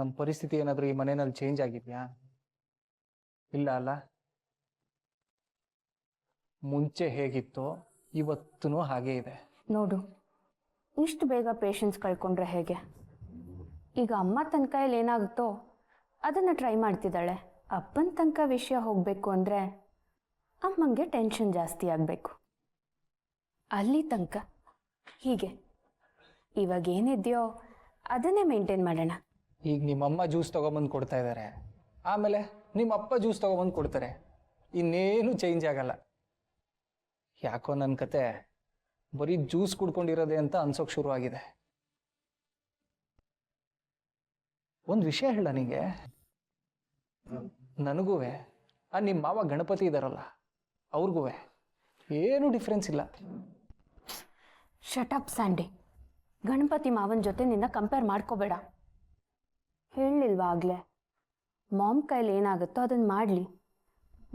ನಮ್ಮ ಪರಿಸ್ಥಿತಿ ಏನಾದರೂ ಈ ಮನೆಯಲ್ಲಿ ಚೇಂಜ್ ಆಗಿದೆಯಾ? ಇಲ್ಲ ಅಲ್ಲ. ಮುಂಚೆ ಹೇಗಿತ್ತೋ ಇವತ್ತೂ ಹಾಗೇ ಇದೆ. ನೋಡು, ಇಷ್ಟು ಬೇಗ ಪೇಷನ್ಸ್ ಕಳ್ಕೊಂಡ್ರೆ ಹೇಗೆ? ಈಗ ಅಮ್ಮ ತನ್ನ ಕೈಯಲ್ಲಿ ಏನಾಗುತ್ತೋ ಅದನ್ನು ಟ್ರೈ ಮಾಡ್ತಿದ್ದಾಳೆ. ಅಪ್ಪನ ತನಕ ವಿಷಯ ಹೋಗಬೇಕು ಅಂದರೆ ಅಮ್ಮಂಗೆ ಟೆನ್ಷನ್ ಜಾಸ್ತಿ ಆಗಬೇಕು. ಅಲ್ಲಿ ತನಕ ಹೀಗೆ ಇವಾಗ ಏನಿದೆಯೋ ಅದನ್ನೇ ಮೇಂಟೈನ್ ಮಾಡೋಣ. ಈಗ ನಿಮ್ಮಮ್ಮ ಜ್ಯೂಸ್ ತೊಗೊಬಂದು ಕೊಡ್ತಾ ಇದ್ದಾರೆ, ಆಮೇಲೆ ನಿಮ್ಮ ಅಪ್ಪ ಜ್ಯೂಸ್ ತೊಗೊಬಂದು ಕೊಡ್ತಾರೆ. ಇನ್ನೇನು ಚೇಂಜ್ ಆಗಲ್ಲ. ಯಾಕೋ ನನ್ನ ಕತೆ ಬರೀ ಜ್ಯೂಸ್ ಕುಡ್ಕೊಂಡಿರೋದೆ ಅಂತ ಅನ್ಸೋಕೆ ಶುರುವಾಗಿದೆ. ಒಂದು ವಿಷಯ ಹೇಳ ನಿಂಗೆ, ನನಗೂ ನಿಮ್ಮ ಮಾವ ಗಣಪತಿ ಇದ್ದಾರಲ್ಲ ಅವ್ರಿಗೂ ಏನೂ ಡಿಫ್ರೆನ್ಸ್ ಇಲ್ಲ. ಶಟಪ್ ಸ್ಯಾಂಡಿ, ಗಣಪತಿ ಮಾವನ ಜೊತೆ ನಿನ್ನ ಕಂಪೇರ್ ಮಾಡ್ಕೋಬೇಡ. ಹೇಳಲಿಲ್ವಾ ಆಗಲೇ? ಮಾಮ್ ಕೈಲಿ ಏನಾಗುತ್ತೋ ಅದನ್ನು ಮಾಡಲಿ,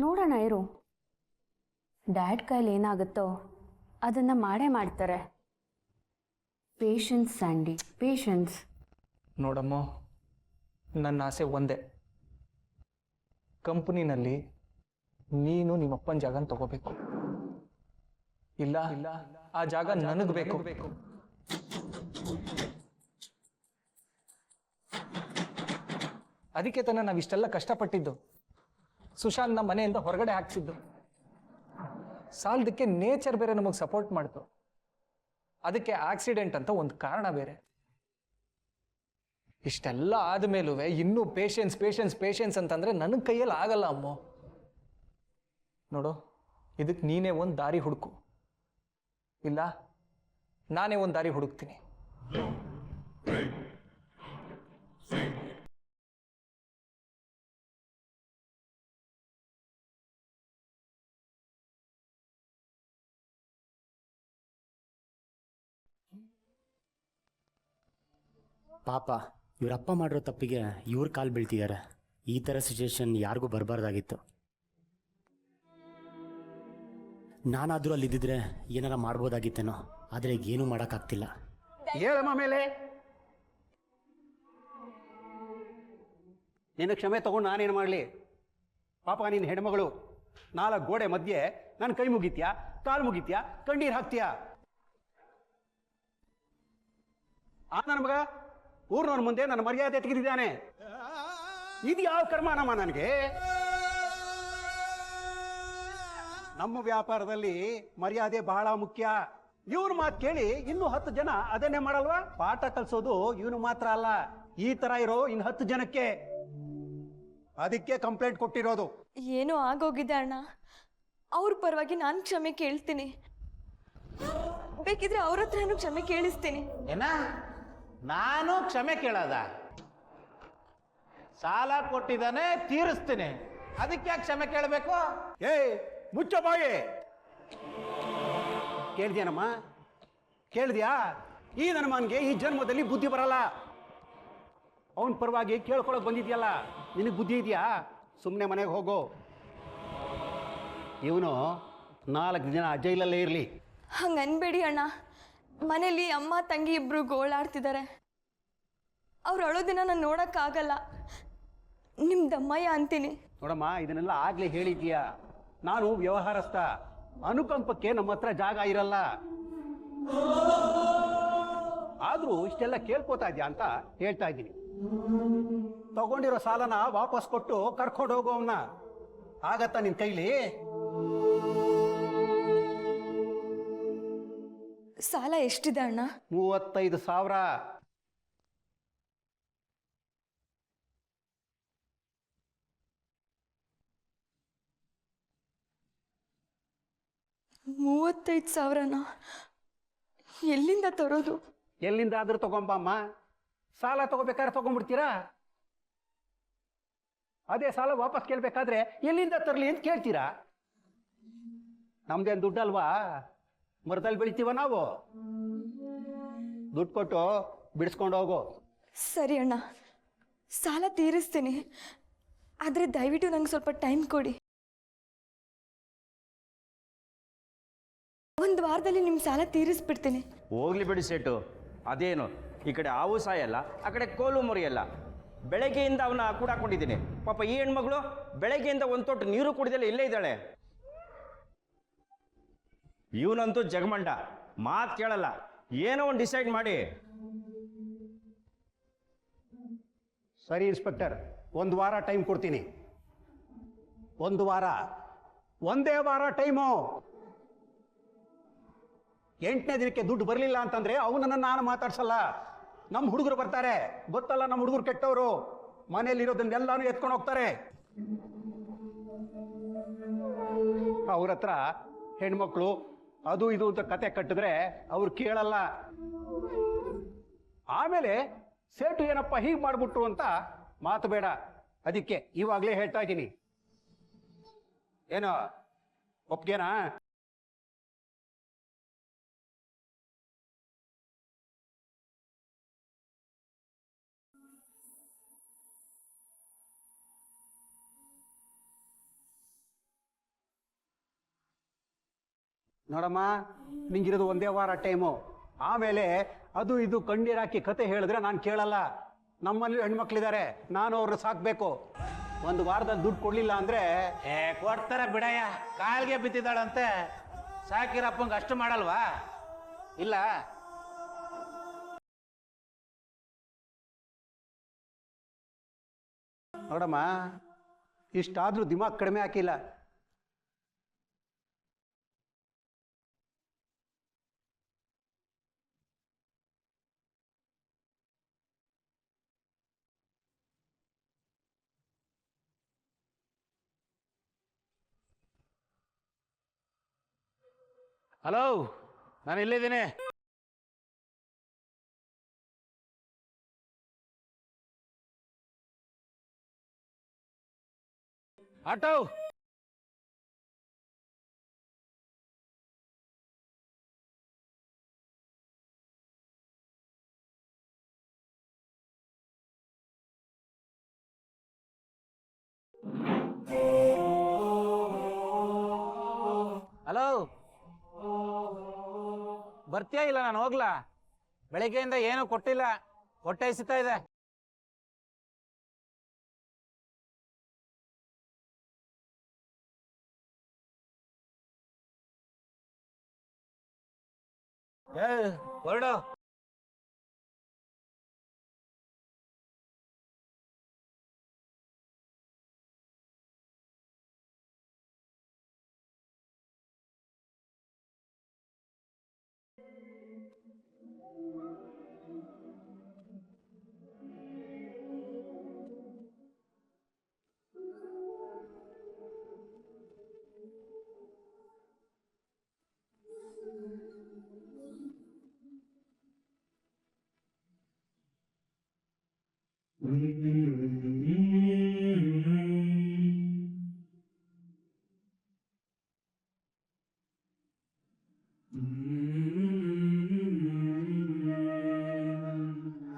ನೋಡೋಣ ಇರು. ಡ್ಯಾಡ್ ಕೈಲಿ ಏನಾಗುತ್ತೋ ಅದನ್ನು ಮಾಡೇ ಮಾಡ್ತಾರೆ. Patience Sandy, patience. ನೋಡಮ್ಮ, ನನ್ನ ಆಸೆ ಒಂದೇ, ಕಂಪ್ನಿನಲ್ಲಿ ನೀನು ನಿಮ್ಮಪ್ಪನ ಜಾಗನ ತಗೋಬೇಕು. ಇಲ್ಲ ಆ ಜಾಗ ನನಗೆ ಬೇಕು. ಅದಕ್ಕೆ ತಾನೇ ನಾವಿಷ್ಟೆಲ್ಲ ಕಷ್ಟಪಟ್ಟಿದ್ದು, ಸುಶಾಂತ್ನ ಮನೆಯಿಂದ ಹೊರಗಡೆ ಹಾಕ್ಸಿದ್ದು. ಸಾಲದಕ್ಕೆ ನೇಚರ್ ಬೇರೆ ನಮಗೆ ಸಪೋರ್ಟ್ ಮಾಡ್ತು, ಅದಕ್ಕೆ ಆಕ್ಸಿಡೆಂಟ್ ಅಂತ ಒಂದು ಕಾರಣ ಬೇರೆ. ಇಷ್ಟೆಲ್ಲ ಆದಮೇಲೂ ಇನ್ನೂ ಪೇಷನ್ಸ್ ಪೇಷನ್ಸ್ ಪೇಷನ್ಸ್ ಅಂತಂದರೆ ನನಗೆ ಕೈಯಲ್ಲಿ ಆಗಲ್ಲ ಅಮ್ಮೋ. ನೋಡು, ಇದಕ್ಕೆ ನೀನೇ ಒಂದು ದಾರಿ ಹುಡುಕು, ಇಲ್ಲ ನಾನೇ ಒಂದು ದಾರಿ ಹುಡುಕ್ತೀನಿ. ಪಾಪ ಇವರಪ್ಪ ಮಾಡಿರೋ ತಪ್ಪಿಗೆ ಇವ್ರ ಕಾಲು ಬೀಳ್ತಿದ್ದಾರೆ. ಈ ಥರ ಸಿಚುವೇಶನ್ ಯಾರಿಗೂ ಬರಬಾರ್ದಾಗಿತ್ತು. ನಾನಾದರೂ ಅಲ್ಲಿದ್ದಿದ್ರೆ ಏನಾರ ಮಾಡ್ಬೋದಾಗಿತ್ತೇನೋ, ಆದರೆ ಈಗ ಏನೂ ಮಾಡೋಕ್ಕಾಗ್ತಿಲ್ಲ. ಹೇಳಮ್ಮ ಮೇಲೆ ನಿನ್ನ ಕ್ಷಮೆ ತಗೊಂಡು ನಾನೇನು ಮಾಡಲಿ? ಪಾಪ ನಿನ್ನ ಹೆಣ್ಮಗಳು 4 ಗೋಡೆ ಮಧ್ಯೆ ನನ್ನ ಕೈ ಮುಗಿತ್ಯಾ, ಕಾಲು ಮುಗಿತ್ಯಾ, ಕಣ್ಣೀರು ಹಾಕ್ತೀಯಾ? ನನ್ನ ಮಗ ಊರ್ನವ್ರ ಮುಂದೆ ನನ್ನ ಮರ್ಯಾದೆ ತೆಗೆದಿದ್ದಾನೆ. ಇದು ಯಾವ ಕರ್ಮನಮ್ಮ ನನಗೆ? ನಮ್ಮ ವ್ಯಾಪಾರದಲ್ಲಿ ಮರ್ಯಾದೆ ಬಹಳ ಮುಖ್ಯ. ಇವ್ರ ಮಾತು ಕೇಳಿ ಇನ್ನೂ 10 ಜನ ಅದನ್ನೇ ಮಾಡಲ್ವಾ? ಪಾಠ ಕಲಿಸೋದು ಇವನು ಮಾತ್ರ ಅಲ್ಲ, ಈ ತರ ಇರೋ ಇನ್ನು 10 ಜನಕ್ಕೆ. ಅದಕ್ಕೆ ಕಂಪ್ಲೇಂಟ್ ಕೊಟ್ಟಿರೋದು. ಏನೋ ಆಗೋಗಿದೆ ಅಣ್ಣ, ಅವ್ರ ಪರವಾಗಿ ನಾನು ಕ್ಷಮೆ ಕೇಳ್ತೀನಿ. ಬೇಕಿದ್ರೆ ಅವ್ರ ಹತ್ರನೂ ಕ್ಷಮೆ ಕೇಳಿಸ್ತೀನಿ. ಏನ ನಾನು ಕ್ಷಮೆ ಕೇಳದ? ಸಾಲ ಕೊಟ್ಟಿದ್ದಾನೆ, ತೀರಿಸ್ತೀನಿ, ಅದಕ್ಕೆ ಯಾಕೆ ಕ್ಷಮೆ ಕೇಳಬೇಕು? ಮುಚ್ಚ ಬಾಯಿ. ಕೇಳಿದ್ಯಾನಮ್ಮ, ಕೇಳಿದ್ಯಾ? ಈ ನನ್ನ ಮಗನಿಗೆ ಈ ಜನ್ಮದಲ್ಲಿ ಬುದ್ಧಿ ಬರಲ್ಲ. ಅವನ ಪರವಾಗಿ ಕೇಳ್ಕೊಳಕ್ ಬಂದಿದ್ಯಲ್ಲ, ನಿನಗೆ ಬುದ್ಧಿ ಇದೆಯಾ? ಸುಮ್ಮನೆ ಮನೆಗೆ ಹೋಗು. ಇವನು 4 ದಿನ ಜೈಲಲ್ಲೇ ಇರಲಿ. ಹಂಗನ್ಬೇಡಿ ಅಣ್ಣ, ಮನೇಲಿ ಅಮ್ಮ ತಂಗಿ ಇಬ್ರು ಗೋಳಾಡ್ತಿದ್ದಾರೆ. ಅವ್ರು ಅಳೋದಿನ ನಾನು ನೋಡೋಕ್ಕಾಗಲ್ಲ. ನಿಮ್ಮ ದಮ್ಮಯ್ಯ ಅಂತೀನಿ. ನೋಡಮ್ಮ, ಇದನ್ನೆಲ್ಲ ಆಗ್ಲೇ ಹೇಳಿದ್ಯಾ. ನಾನು ವ್ಯವಹಾರಸ್ಥ, ಅನುಕಂಪಕ್ಕೆ ನಮ್ಮ ಹತ್ರ ಜಾಗ ಇರಲ್ಲ. ಆದ್ರೂ ಇಷ್ಟೆಲ್ಲ ಕೇಳ್ಕೋತಾ ಇದ್ಯಾ ಅಂತ ಹೇಳ್ತಾ ಇದ್ದೀನಿ. ತಗೊಂಡಿರೋ ಸಾಲನ ವಾಪಸ್ ಕೊಟ್ಟು ಕರ್ಕೊಂಡು ಹೋಗೋ ಅವನ್ನ. ಆಗತ್ತಾ ನಿನ್ ಕೈಲಿ? ಸಾಲ ಎಷ್ಟಿದೆ ಅಣ್ಣ? 35,000. $35,000? ಎಲ್ಲಿಂದ ತರೋದು? ಎಲ್ಲಿಂದ ಆದ್ರೂ ತಗೊಂಬಮ್ಮ. ಸಾಲ ತಗೋಬೇಕಾದ್ರೆ ತಗೊಂಡ್ಬಿಡ್ತೀರಾ? ಅದೇ ಸಾಲ ವಾಪಸ್ ಕೇಳ್ಬೇಕಾದ್ರೆ ಎಲ್ಲಿಂದ ತರಲಿ ಅಂತ ಕೇಳ್ತೀರಾ? ನಮ್ದೇನು ದುಡ್ಡಲ್ವಾ? ಮರದಲ್ಲಿ ಬೆಳಿತೀವ ನಾವು. ದುಡ್ಡು ಕೊಟ್ಟು ಬಿಡಿಸ್ಕೊಂಡು ಹೋಗು. ಸರಿ ಅಣ್ಣ, ಸಾಲ ತೀರಿಸ್ತೀನಿ, ಆದರೆ ದಯವಿಟ್ಟು ನಂಗೆ ಸ್ವಲ್ಪ ಟೈಮ್ ಕೊಡಿ. 1 ವಾರದಲ್ಲಿ ನಿಮ್ಮ ಸಾಲ ತೀರಿಸ್ಬಿಡ್ತೀನಿ. ಹೋಗ್ಲಿ ಬಿಡಿ ಸೇಟು, ಅದೇನು ಈ ಕಡೆ ಹಾವು ಸಾಯಲ್ಲ, ಆ ಕಡೆ ಕೋಲು ಮುರಿಯಲ್ಲ. ಬೆಳಗ್ಗೆಯಿಂದ ಅವನ್ನ ಕೂಡಾಕೊಂಡಿದ್ದೀನಿ. ಪಾಪ ಈ ಹೆಣ್ಮಗಳು ಬೆಳಗ್ಗೆಯಿಂದ ಒಂದು ತೊಟ್ಟು ನೀರು ಕುಡಿದಲ್ಲ ಇಲ್ಲೇ ಇದ್ದಾಳೆ. ಇವನಂತೂ ಜಗಮಂಡ, ಮಾತು ಕೇಳಲ್ಲ. ಏನೋ ಒಂದು ಡಿಸೈಡ್ ಮಾಡಿ. ಸರಿ ಇನ್ಸ್ಪೆಕ್ಟರ್, 1 ವಾರ ಟೈಮ್ ಕೊಡ್ತೀನಿ. 1 ವಾರ, ಒಂದೇ ವಾರ ಟೈಮು. 8ನೇ ದಿನಕ್ಕೆ ದುಡ್ಡು ಬರಲಿಲ್ಲ ಅಂತಂದ್ರೆ ಅವನನ್ನು ನಾನು ಮಾತಾಡ್ಸಲ್ಲ. ನಮ್ಮ ಹುಡುಗರು ಬರ್ತಾರೆ, ಗೊತ್ತಲ್ಲ ನಮ್ಮ ಹುಡುಗರು ಕೆಟ್ಟವರು, ಮನೆಯಲ್ಲಿರೋದನ್ನೆಲ್ಲಾನು ಎತ್ಕೊಂಡು ಹೋಗ್ತಾರೆ. ಅವ್ರ ಹತ್ರ ಹೆಣ್ಮಕ್ಳು ಅದು ಇದು ಅಂತ ಕತೆ ಕಟ್ಟಿದ್ರೆ ಅವ್ರು ಕೇಳಲ್ಲ. ಆಮೇಲೆ ಸೇಟು ಏನಪ್ಪ ಹೀಗೆ ಮಾಡ್ಬಿಟ್ರು ಅಂತ ಮಾತು ಬೇಡ. ಅದಕ್ಕೆ ಇವಾಗಲೇ ಹೇಳ್ತಾ ಇದ್ದೀನಿ. ಏನೋ ಒಪ್ಗೆನಾ? ನೋಡಮ್ಮ, ನಿಂಗಿರೋದು ಒಂದೇ ವಾರ ಟೈಮು. ಆಮೇಲೆ ಅದು ಇದು ಕಣ್ಣೀರಾಕಿ ಕತೆ ಹೇಳಿದ್ರೆ ನಾನು ಕೇಳಲ್ಲ. ನಮ್ಮಲ್ಲಿ ಹೆಣ್ಮಕ್ಳಿದ್ದಾರೆ, ನಾನು ಅವ್ರನ್ನ ಸಾಕ್ಬೇಕು. 1 ವಾರದಲ್ಲಿ ದುಡ್ಡು ಕೊಡ್ಲಿಲ್ಲ ಅಂದ್ರೆ ಕೊಡ್ತಾರೆ ಬಿಡಯ್ಯ, ಕಾಲ್ಗೆ ಬಿದ್ದಿದ್ದಾಳಂತೆ. ಸಾಕಿರಪ್ಪಂಗೆ ಅಷ್ಟು ಮಾಡಲ್ವಾ? ಇಲ್ಲ ನೋಡಮ್ಮ, ಇಷ್ಟಾದ್ರೂ ದಿಮಾಗ್ ಕಡಿಮೆ ಹಾಕಿಲ್ಲ. ಹಲೋ, ನಾನು ಇಲ್ಲಿದ್ದೀನಿ. ಆಟೋ ಹಲೋ, ಬರ್ತೀಯಾ ಇಲ್ಲ ನಾನು ಹೋಗ್ಲಾ? ಬೆಳಗ್ಗೆಯಿಂದ ಏನೂ ಕೊಟ್ಟಿಲ್ಲ, ಹೊಟ್ಟೆ ಹಸಿತಾ ಇದೆ. ಹೊರಡು.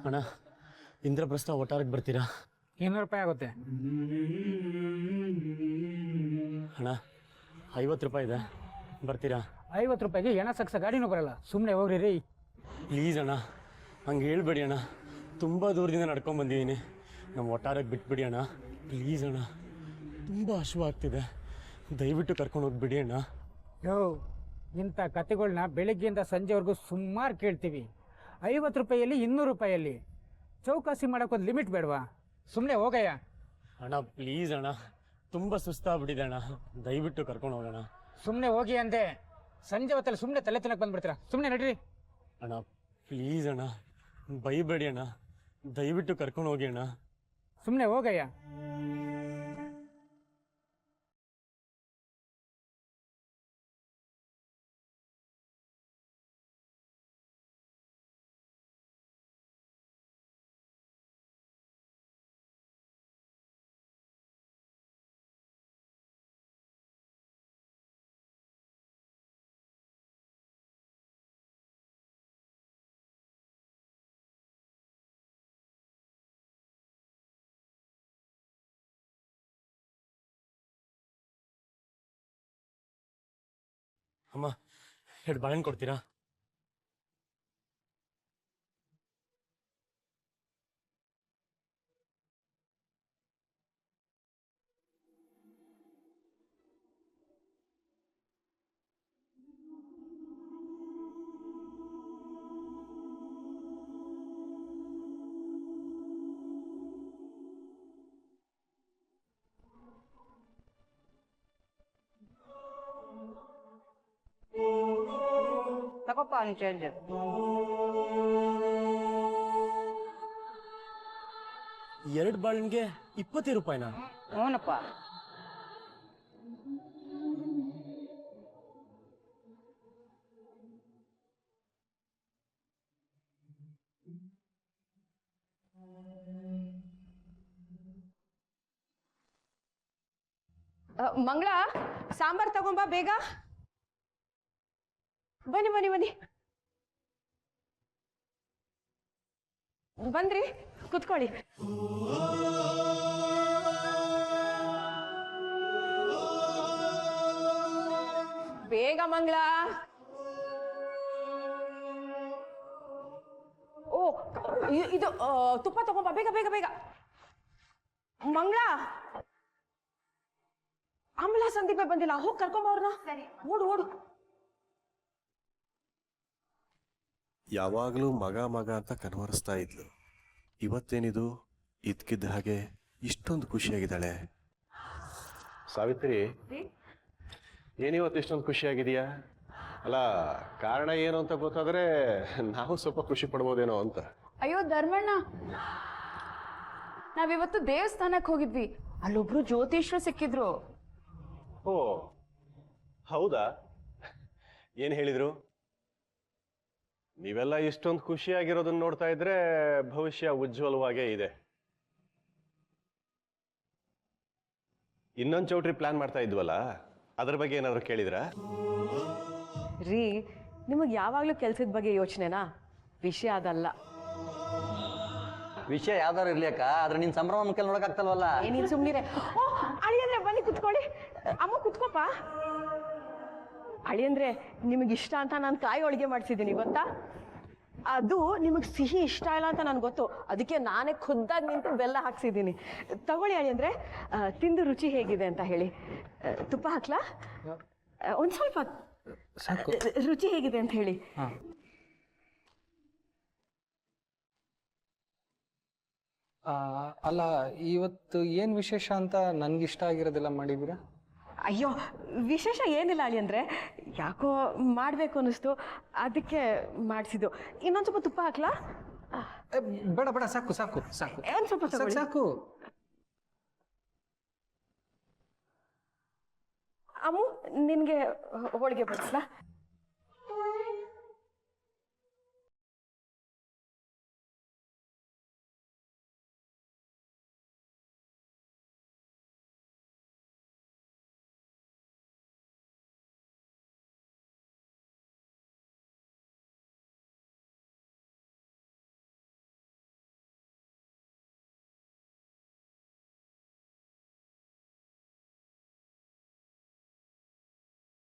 ಅಣ್ಣ, ಇಂದ್ರಪ್ರಸ್ಥ ಒಟ್ಟಾರಕ್ಕೆ ಬರ್ತೀರಾ? 200 ರೂಪಾಯಿ ಆಗುತ್ತೆ ಅಣ್ಣ. 50 ರೂಪಾಯಿ ಇದೆ, ಬರ್ತೀರಾ? 50 ರೂಪಾಯಿಗೆ ಎಣ ಸಕ್ಸ ಗಾಡಿನೂ ಬರಲ್ಲ, ಸುಮ್ಮನೆ ಹೋಗ್ರಿ ರೀ. ಪ್ಲೀಸ್ ಅಣ್ಣ, ಹಂಗೆ ಹೇಳ್ಬೇಡಿ ಅಣ್ಣ. ತುಂಬ ದೂರದಿಂದ ನಡ್ಕೊಂಡು ಬಂದಿದ್ದೀನಿ. ನಮ್ಮ ಒಟ್ಟಾರಕ್ಕೆ ಬಿಟ್ಬಿಡಿ ಅಣ್ಣ, ಪ್ಲೀಸ್ ಅಣ್ಣ. ತುಂಬ ಹಶ್ವಾಗ್ತಿದೆ, ದಯವಿಟ್ಟು ಕರ್ಕೊಂಡು ಹೋಗ್ಬಿಡಿ ಅಣ್ಣ. ಯೋ, ಇಂಥ ಕತೆಗಳನ್ನ ಬೆಳಗ್ಗೆಯಿಂದ ಸಂಜೆವರೆಗೂ ಸುಮಾರು ಕೇಳ್ತೀವಿ. 50 ರೂಪಾಯಲ್ಲಿ 200 ರೂಪಾಯಲ್ಲಿ ಚೌಕಾಸಿ ಮಾಡೋಕ್ಕೊಂದು ಲಿಮಿಟ್ ಬೇಡವಾ? ಸುಮ್ಮನೆ ಹೋಗಯ್ಯ. ಅಣ್ಣ ಪ್ಲೀಸ್ ಅಣ್ಣ, ತುಂಬ ಸುಸ್ತಾಗ್ಬಿಟ್ಟಿದೆ ಅಣ್ಣ, ದಯವಿಟ್ಟು ಕರ್ಕೊಂಡು ಹೋಗೋಣ. ಸುಮ್ಮನೆ ಹೋಗಿ ಅಂದೆ. ಸಂಜೆ ಹೊತ್ತಲ್ಲಿ ಸುಮ್ಮನೆ ತಲೆ ತಿನ್ನಕ್ಕೆ ಬಂದ್ಬಿಡ್ತೀರಾ, ಸುಮ್ಮನೆ ನಡ್ರಿ. ಅಣ್ಣ ಪ್ಲೀಸ್ ಅಣ್ಣ, ಬೈಬೇಡಿ ಅಣ್ಣ, ದಯವಿಟ್ಟು ಕರ್ಕೊಂಡು ಹೋಗಿ ಅಣ್ಣ. ಸುಮ್ಮನೆ ಹೋಗಯ್ಯ. ಅಮ್ಮ, 2 ಬಾಳೆಹಣ್ಣು ಕೊಡ್ತೀರಾ? ತಗೋಪ್ಪ ಅವ್ನು ಚೇಂಜ್. ಎರಡು ಬಾಳೆಹಣ್ಣಿಗೆ 20 ರೂಪಾಯಿನಾ? ಹ್ಞೂನಪ್ಪ. ಮಂಗಳ, ಸಾಂಬಾರ್ ತಗೊಂಬ ಬೇಗ. ಬನ್ನಿ ಬನ್ನಿ ಬನ್ನಿ. ಬಂದ್ರಿ, ಕುತ್ಕೊಳ್ಳಿ. ಬೇಗ ಮಂಗಳ. ಓ ಇದು ತುಪ್ಪ ತಗೊಂಬ ಬೇಗ ಬೇಗ ಬೇಗ. ಮಂಗಳ, ಅಮಲಾ ಸಂದೀಪ ಬಂದಿಲ್ಲ, ಹೋಗಿ ಕರ್ಕೊಂಬ ಅವ್ರನ್ನ. ಓಡು ಓಡು. ಯಾವಾಗಲೂ ಮಗ ಮಗ ಅಂತ ಕನ್ವರಿಸ್ತಾ ಇದ್ಲು. ಇವತ್ತೇನಿದು ಇದ್ಕಿದ್ದ ಹಾಗೆ ಇಷ್ಟೊಂದು ಖುಷಿಯಾಗಿದ್ದಾಳೆ. ಸಾವಿತ್ರಿ, ಏನಿವತ್ತು ಇಷ್ಟೊಂದು ಖುಷಿಯಾಗಿದೆಯಾ? ಅಲ್ಲ, ಕಾರಣ ಏನು ಅಂತ ಗೊತ್ತಾದ್ರೆ ನಾವು ಸ್ವಲ್ಪ ಖುಷಿ ಪಡ್ಬೋದೇನೋ ಅಂತ. ಅಯ್ಯೋ ಧರ್ಮಣ್ಣ, ನಾವಿವತ್ತು ದೇವಸ್ಥಾನಕ್ಕೆ ಹೋಗಿದ್ವಿ. ಅಲ್ಲೊಬ್ರು ಜ್ಯೋತಿಷ್ರು ಸಿಕ್ಕಿದ್ರು. ಓ ಹೌದಾ? ಏನು ಹೇಳಿದ್ರು? ನೀವೆಲ್ಲ ಇಷ್ಟೊಂದು ಖುಷಿಯಾಗಿರೋದನ್ನ ನೋಡ್ತಾ ಇದ್ರೆ ಭವಿಷ್ಯ ಉಜ್ವಲವಾಗೇ ಇದೆ. ಇನ್ನೊಂದು ಚೌಟ್ರಿ ಪ್ಲಾನ್ ಮಾಡ್ತಾ ಇದ್ವಲ್ಲ, ಅದ್ರ ಬಗ್ಗೆ ಏನಾದ್ರು ಕೇಳಿದ್ರಾ? ರೀ, ನಿಮಗೆ ಯಾವಾಗಲೂ ಕೆಲಸದ ಬಗ್ಗೆ ಯೋಚನೆನಾ? ವಿಷಯ ಅದಲ್ಲ. ವಿಷಯ ಯಾವ್ದಾರು ಇರ್ಲಿಕ್ಕ, ಆದ್ರೆ ನಿನ್ ಸಂಭ್ರಮ ಮುಖ್ಯ ನೋಡಕ್ಕಾಗ್ತಲ್ವಲ್ಲ. ನೀನು ಸುಮ್ಮನಿರೆ. ಓ ಅಳಿಯಂದ್ರೆ ಬನ್ನಿ ಕುತ್ಕೊಳ್ಳಿ. ಅಮ್ಮ ಕುತ್ಕೋಪ. ಅಳಿಯಂದ್ರೆ ನಿಮಗೆ ಇಷ್ಟ ಅಂತ ನಾನು ಕಾಯಿ ಹೋಳಿಗೆ ಮಾಡಿಸಿದ್ದೀನಿ ಗೊತ್ತಾ? ಅದು ನಿಮಗೆ ಸಿಹಿ ಇಷ್ಟ ಇಲ್ಲ ಅಂತ ನನಗೆ ಗೊತ್ತು, ಅದಕ್ಕೆ ನಾನೇ ಖುದ್ದಾಗಿ ನಿಂತು ಬೆಲ್ಲ ಹಾಕ್ಸಿದ್ದೀನಿ. ತಗೊಳ್ಳಿ ಅಳಿಯಂದ್ರೆ, ತಿಂದು ರುಚಿ ಹೇಗಿದೆ ಅಂತ ಹೇಳಿ. ತುಪ್ಪ ಹಾಕ್ಲಾ? ಒಂದು ಸ್ವಲ್ಪ ರುಚಿ ಹೇಗಿದೆ ಅಂತ ಹೇಳಿ. ಅಲ್ಲ, ಇವತ್ತು ಏನು ವಿಶೇಷ ಅಂತ ನನಗಿಷ್ಟ ಆಗಿರೋದೆಲ್ಲ ಮಾಡಿದ್ದೀರಾ? ಅಯ್ಯೋ, ವಿಶೇಷ ಏನಿಲ್ಲ ಅಳಿಯಂದ್ರೆ, ಯಾಕೋ ಮಾಡಬೇಕು ಅನ್ನಿಸ್ತು, ಅದಕ್ಕೆ ಮಾಡಿಸಿದ್ದು. ಇನ್ನೊಂದು ಸ್ವಲ್ಪ ತುಪ್ಪ ಹಾಕ್ಲಾ? ಬೇಡ ಬೇಡ, ಸಾಕು ಸಾಕು ಸಾಕು ಒಂದು ಸ್ವಲ್ಪ ಸಾಕು ತಗೊಳ್ಳಿ. ಸಾಕು. ಅಮ್ಮು, ನಿನಗೆ ಹೋಳಿಗೆ ಬಡಿಸ್ಲಾ?